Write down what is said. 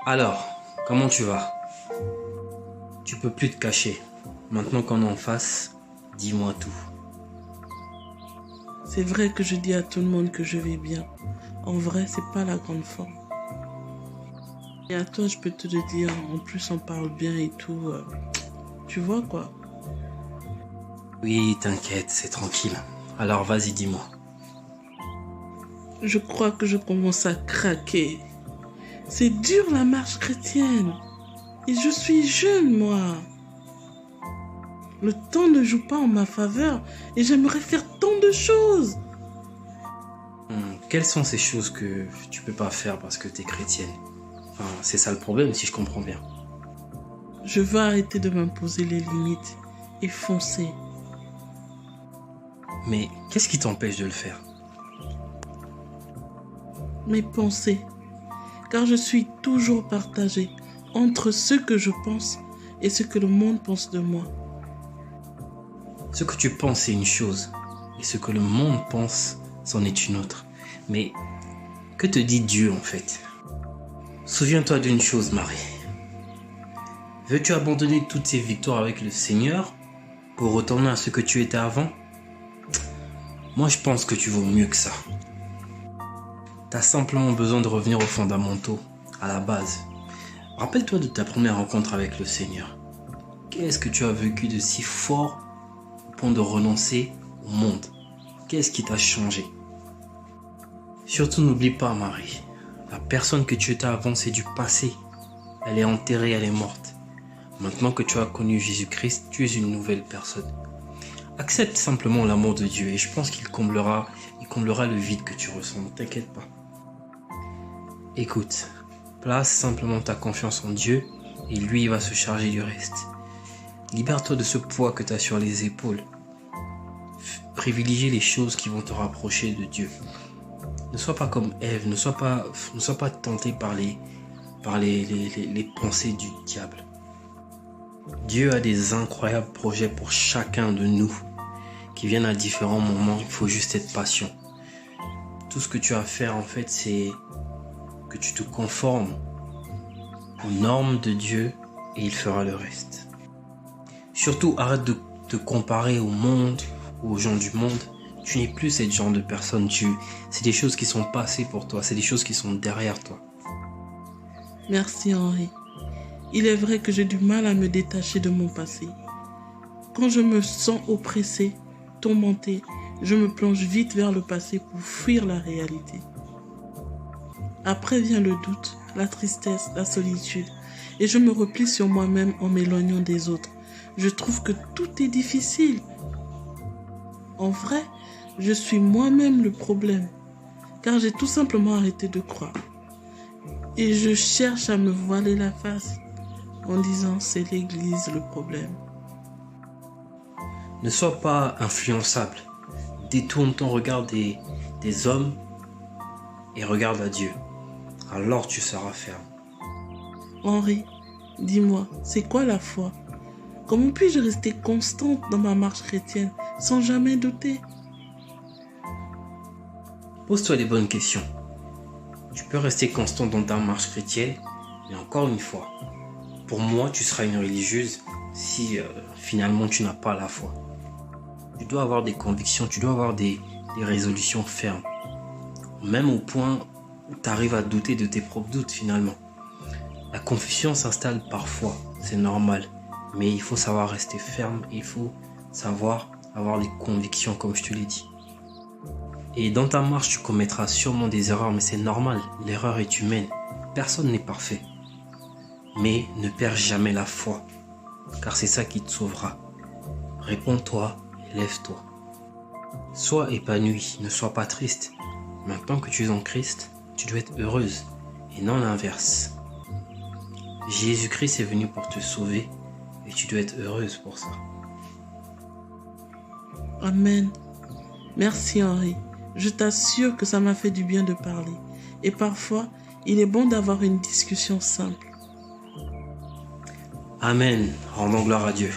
Alors, comment tu vas? Tu peux plus te cacher. Maintenant qu'on est en face, dis-moi tout. C'est vrai que je dis à tout le monde que je vais bien. En vrai, c'est pas la grande forme. Et à toi, je peux te le dire. En plus, on parle bien et tout. Tu vois quoi? Oui, t'inquiète, c'est tranquille. Alors vas-y, dis-moi. Je crois que je commence à craquer. C'est dur la marche chrétienne. Et je suis jeune, moi. Le temps ne joue pas en ma faveur et j'aimerais faire tant de choses. Quelles sont ces choses que tu peux pas faire parce que t'es chrétienne? Enfin, c'est ça le problème, si je comprends bien. Je veux arrêter de m'imposer les limites et foncer. Mais qu'est-ce qui t'empêche de le faire? Mes pensées, car je suis toujours partagée entre ce que je pense et ce que le monde pense de moi. Ce que tu penses, c'est une chose, et ce que le monde pense, c'en est une autre. Mais que te dit Dieu en fait? Souviens-toi d'une chose, Marie. Veux-tu abandonner toutes ces victoires avec le Seigneur pour retourner à ce que tu étais avant? Moi, je pense que tu vaux mieux que ça. Tu as simplement besoin de revenir aux fondamentaux, à la base. Rappelle-toi de ta première rencontre avec le Seigneur. Qu'est-ce que tu as vécu de si fort au point de renoncer au monde? Qu'est-ce qui t'a changé? Surtout n'oublie pas, Marie, la personne que tu étais avant, c'est du passé. Elle est enterrée, elle est morte. Maintenant que tu as connu Jésus-Christ, tu es une nouvelle personne. Accepte simplement l'amour de Dieu et je pense qu'il comblera le vide que tu ressens. Ne t'inquiète pas. Écoute, place simplement ta confiance en Dieu et lui il va se charger du reste. Libère-toi de ce poids que tu as sur les épaules. Privilégie les choses qui vont te rapprocher de Dieu. Ne sois pas comme Ève, ne sois pas tenté par les pensées du diable. Dieu a des incroyables projets pour chacun de nous qui viennent à différents moments. Il faut juste être patient. Tout ce que tu as à faire en fait, c'est que tu te conformes aux normes de Dieu et il fera le reste. Surtout, arrête de te comparer au monde ou aux gens du monde. Tu n'es plus ce genre de personne. C'est des choses qui sont passées pour toi. C'est des choses qui sont derrière toi. Merci Henri. Il est vrai que j'ai du mal à me détacher de mon passé. Quand je me sens oppressée, tourmentée, je me plonge vite vers le passé pour fuir la réalité. Après vient le doute, la tristesse, la solitude, et je me replie sur moi-même en m'éloignant des autres. Je trouve que tout est difficile. En vrai, je suis moi-même le problème, car j'ai tout simplement arrêté de croire. Et je cherche à me voiler la face en disant c'est l'église le problème. Ne sois pas influençable. Détourne ton regard des hommes et regarde à Dieu. Alors tu seras ferme. Henri, dis-moi, c'est quoi la foi? Comment puis-je rester constante dans ma marche chrétienne sans jamais douter? Pose-toi les bonnes questions. Tu peux rester constant dans ta marche chrétienne, mais encore une fois, pour moi, tu seras une religieuse si finalement tu n'as pas la foi. Tu dois avoir des convictions, tu dois avoir des résolutions fermes. Même au point où tu arrives à douter de tes propres doutes finalement. La confusion s'installe parfois, c'est normal. Mais il faut savoir rester ferme, il faut savoir avoir des convictions comme je te l'ai dit. Et dans ta marche, tu commettras sûrement des erreurs, mais c'est normal, l'erreur est humaine. Personne n'est parfait. Mais ne perds jamais la foi, car c'est ça qui te sauvera. Réponds-toi et lève-toi. Sois épanouie, ne sois pas triste. Maintenant que tu es en Christ, tu dois être heureuse et non l'inverse. Jésus-Christ est venu pour te sauver et tu dois être heureuse pour ça. Amen. Merci Henri. Je t'assure que ça m'a fait du bien de parler. Et parfois, il est bon d'avoir une discussion simple. Amen. Rendons gloire à Dieu.